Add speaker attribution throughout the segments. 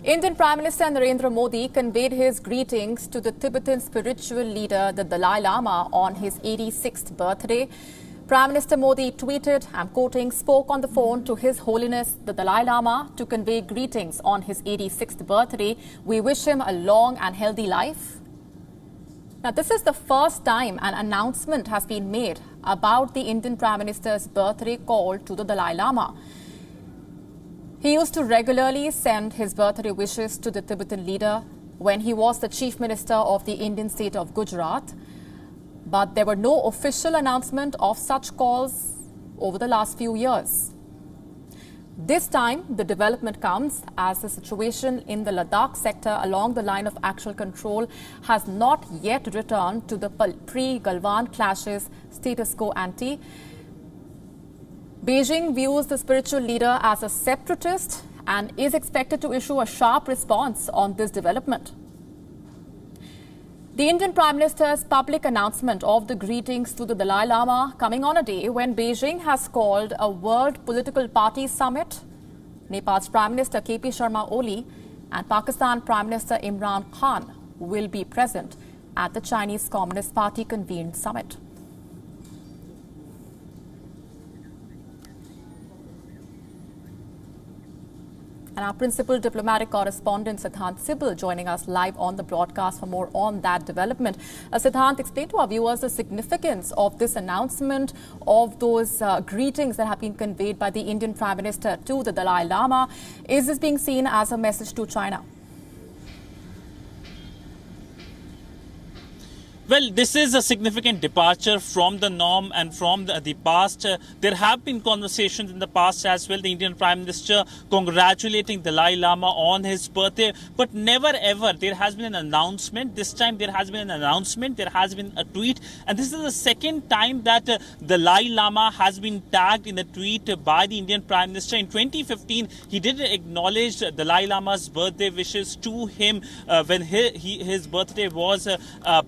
Speaker 1: Indian Prime Minister Narendra Modi conveyed his greetings to the Tibetan spiritual leader, the Dalai Lama, on his 86th birthday. Prime Minister Modi tweeted, I'm quoting, spoke on the phone to His Holiness the Dalai Lama to convey greetings on his 86th birthday. We wish him a long and healthy life. Now, this is the first time an announcement has been made about the Indian Prime Minister's birthday call to the Dalai Lama. He used to regularly send his birthday wishes to the Tibetan leader when he was the Chief Minister of the Indian state of Gujarat. But there were no official announcement of such calls over the last few years. This time, the development comes as the situation in the Ladakh sector along the line of actual control has not yet returned to the pre-Galwan clashes status quo ante. Beijing views the spiritual leader as a separatist and is expected to issue a sharp response on this development. The Indian Prime Minister's public announcement of the greetings to the Dalai Lama coming on a day when Beijing has called a World Political Party Summit. Nepal's Prime Minister KP Sharma Oli and Pakistan Prime Minister Imran Khan will be present at the Chinese Communist Party convened summit. And our principal diplomatic correspondent, Siddhant Sibal, joining us live on the broadcast for more on that development. Siddhant, explain to our viewers the significance of this announcement, of those greetings that have been conveyed by the Indian Prime Minister to the Dalai Lama. Is this being seen as a message to China?
Speaker 2: Well, this is a significant departure from the norm and from the past. There have been conversations in the past as well, the Indian Prime Minister congratulating Dalai Lama on his birthday, but never ever there has been an announcement. This time there has been an announcement, there has been a tweet, and this is the second time that Dalai Lama has been tagged in a tweet by the Indian Prime Minister. In 2015, he did acknowledge Dalai Lama's birthday wishes to him when his birthday was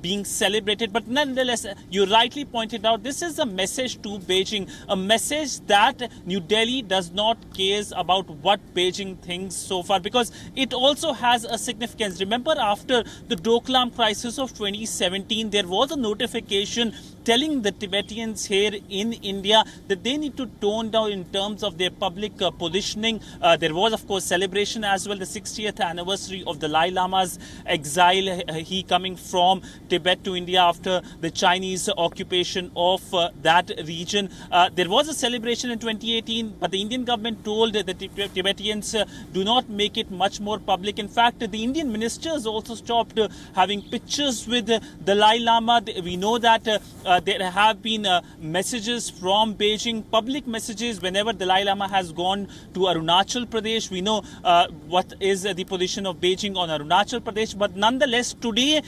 Speaker 2: being celebrated. But nonetheless, you rightly pointed out, this is a message to Beijing, a message that New Delhi does not care about what Beijing thinks so far, because it also has a significance. Remember, after the Doklam crisis of 2017, there was a notification telling the Tibetans here in India that they need to tone down in terms of their public positioning. There was, of course, celebration as well, the 60th anniversary of the Dalai Lama's exile, he coming from Tibet to India after the Chinese occupation of that region. There was a celebration in 2018, but the Indian government told the Tibetans do not make it much more public. In fact, the Indian ministers also stopped having pictures with the Dalai Lama. We know that there have been messages from Beijing, public messages, whenever Dalai Lama has gone to Arunachal Pradesh. We know what is the position of Beijing on Arunachal Pradesh. But nonetheless, today,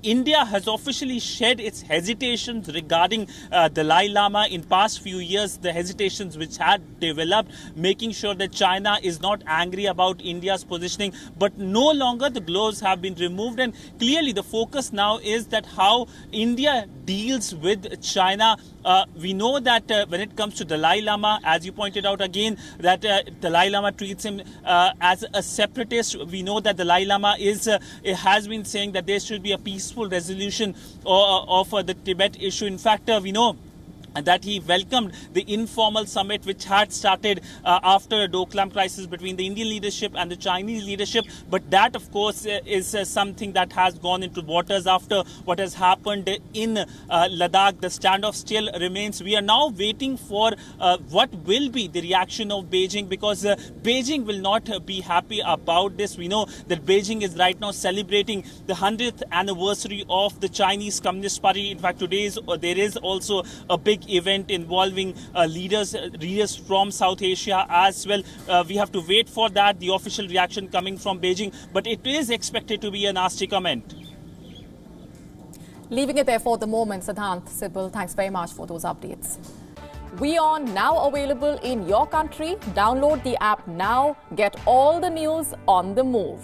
Speaker 2: India has officially shed its hesitations regarding Dalai Lama. In past few years, the hesitations which had developed, making sure that China is not angry about India's positioning. But no longer the gloves have been removed. And clearly, the focus now is that how India deals with China. We know that when it comes to Dalai Lama, as you pointed out again, that Dalai Lama treats him as a separatist. We know that Dalai Lama has been saying that there should be a peaceful resolution of the Tibet issue. In fact, we know that he welcomed the informal summit which had started after a Doklam crisis between the Indian leadership and the Chinese leadership. But that, of course, is something that has gone into waters after what has happened in Ladakh. The standoff still remains. We are now waiting for what will be the reaction of Beijing, because Beijing will not be happy about this. We know that Beijing is right now celebrating the 100th anniversary of the Chinese Communist Party. In fact, there is also a big event involving leaders from South Asia as well. We have to wait for that, the official reaction coming from Beijing, but it is expected to be a nasty comment.
Speaker 1: Leaving it there for the moment, Siddhant Sibal, thanks very much for those updates. WION now available in your country. Download the app now. Get all the news on the move.